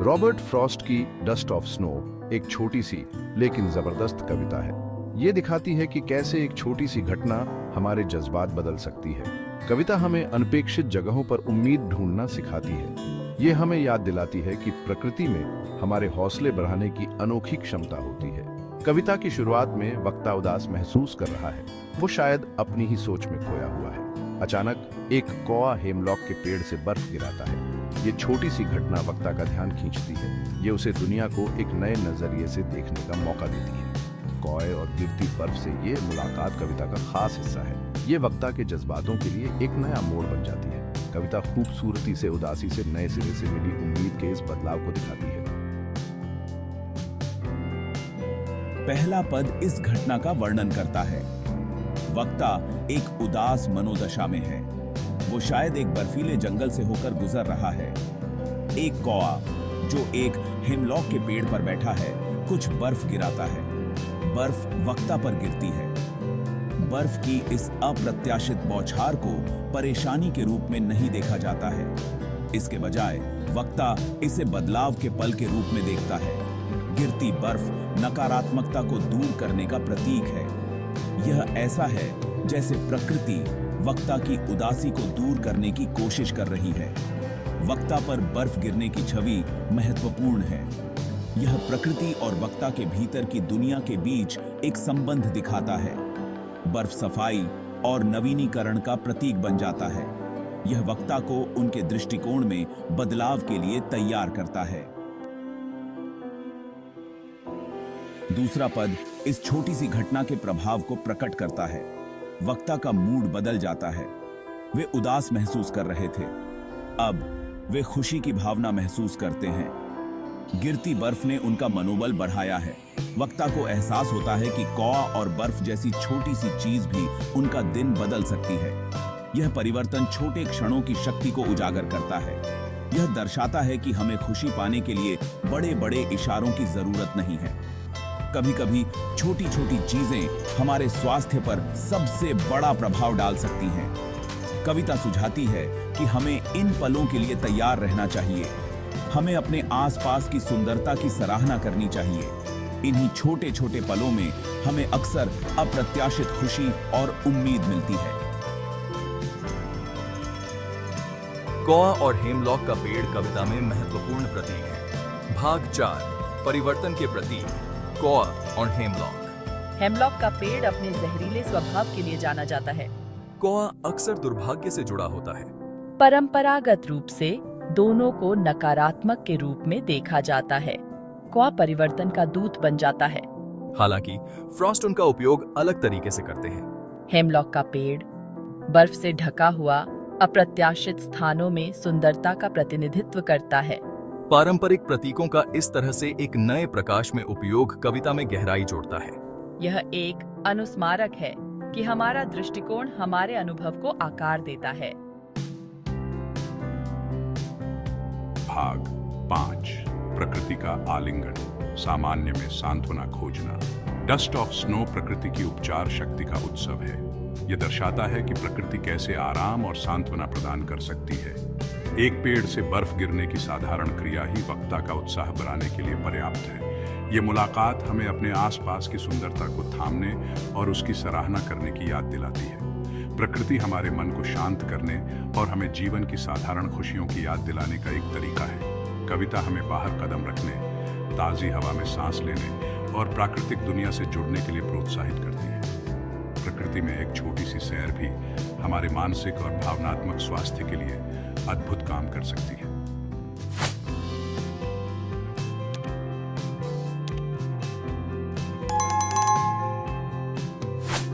Robert Frost की dust of snow एक छोटी सी लेकिन जबरदस्त कविता है। ये दिखाती है कि कैसे एक छोटी सी घटना हमारे जज्बात बदल सकती है। कविता हमें अनपेक्षित जगहों पर उम्मीद ढूंढना सिखाती है। ये हमें याद दिलाती है कि प्रकृति में हमारे हौसले बढ़ाने की अनोखी क्षमता होती है। कविता की शुरुआत में वक्ता उदास महसूस कर रहा है। वो शायद अपनी ही सोच में खोया हुआ है। अचानक एक कौआ हेमलॉक के पेड़ से बर्फ गिराता है। ये छोटी सी घटना वक्ता का ध्यान खींचती है। ये उसे दुनिया को एक नए नजरिए से देखने का मौका देती है। कौए और गिरती बर्फ से ये मुलाकात कविता का खास हिस्सा है। ये वक्ता के जज्बातों के लिए एक नया मोड़ बन जाती है। कविता खूबसूरती से उदासी से नए सिरे से मिली उम्मीद के इस बदलाव को दिखाती है। पहला पद इस घटना का वर्णन करता है। वक्ता एक उदास मनोदशा में है। वो शायद एक बर्फीले जंगल से होकर गुजर रहा है। एक कौआ जो एक हेमलॉक के पेड़ पर बैठा है कुछ बर्फ गिराता है। बर्फ वक्ता पर गिरती है। बर्फ की इस अप्रत्याशित बौछार को परेशानी के रूप में नहीं देखा जाता है। इसके बजाय वक्ता इसे बदलाव के पल के रूप में देखता है। गिरती बर्फ नकारात्मकता को दूर करने का प्रतीक है। यह ऐसा है जैसे प्रकृति वक्ता की उदासी को दूर करने की कोशिश कर रही है। वक्ता पर बर्फ गिरने की छवि महत्वपूर्ण है। यह प्रकृति और वक्ता के भीतर की दुनिया के बीच एक संबंध दिखाता है। बर्फ सफाई और नवीनीकरण का प्रतीक बन जाता है। यह वक्ता को उनके दृष्टिकोण में बदलाव के लिए तैयार करता है। दूसरा पद इस छोटी सी घटना के प्रभाव को प्रकट करता है। वक्ता का मूड बदल जाता है। वे उदास महसूस कर रहे थे। अब वे खुशी की भावना महसूस करते हैं। गिरती बर्फ ने उनका मनोबल बढ़ाया है। वक्ता को एहसास होता है कि कौआ और बर्फ जैसी छोटी सी चीज भी उनका दिन बदल सकती है। यह परिवर्तन छोटे क्षणों की शक्ति को उजागर करता है। यह दर्शाता है कि हमें खुशी पाने के लिए बड़े बड़े इशारों की जरूरत नहीं है। कभी कभी छोटी छोटी चीजें हमारे स्वास्थ्य पर सबसे बड़ा प्रभाव डाल सकती हैं। कविता सुझाती है कि हमें इन पलों के लिए तैयार रहना चाहिए। हमें अपने आसपास की सुंदरता की सराहना करनी चाहिए। इन्हीं छोटे छोटे पलों में हमें अक्सर अप्रत्याशित खुशी और उम्मीद मिलती है। कौआ और हेमलॉक का पेड़ कविता में महत्वपूर्ण प्रतीक है। भाग 4 परिवर्तन के प्रतीक कौआ और हेमलॉक। हेमलॉक का पेड़ अपने जहरीले स्वभाव के लिए जाना जाता है। कौआ अक्सर दुर्भाग्य से जुड़ा होता है। परंपरागत रूप से दोनों को नकारात्मक के रूप में देखा जाता है। कौआ परिवर्तन का दूत बन जाता है। हालांकि फ्रॉस्ट उनका उपयोग अलग तरीके से करते हैं। हेमलॉक का पेड़ बर्फ से ढका हुआ अप्रत्याशित स्थानों में सुंदरता का प्रतिनिधित्व करता है। पारंपरिक प्रतीकों का इस तरह से एक नए प्रकाश में उपयोग कविता में गहराई जोड़ता है। यह एक अनुस्मारक है कि हमारा दृष्टिकोण हमारे अनुभव को आकार देता है। भाग 5 प्रकृति का आलिंगन, सामान्य में सांत्वना खोजना। डस्ट ऑफ स्नो प्रकृति की उपचार शक्ति का उत्सव है। यह दर्शाता है कि प्रकृति कैसे आराम और सांत्वना प्रदान कर सकती है। एक पेड़ से बर्फ गिरने की साधारण क्रिया ही वक्ता का उत्साह बढ़ाने के लिए पर्याप्त है। ये मुलाकात हमें अपने आसपास की सुंदरता को थामने और उसकी सराहना करने की याद दिलाती है। प्रकृति हमारे मन को शांत करने और हमें जीवन की साधारण खुशियों की याद दिलाने का एक तरीका है। कविता हमें बाहर कदम रखने, ताज़ी हवा में सांस लेने और प्राकृतिक दुनिया से जुड़ने के लिए प्रोत्साहित करती है। प्रकृति में एक छोटी सी सैर भी हमारे मानसिक और भावनात्मक स्वास्थ्य के लिए अद्भुत काम कर सकती है।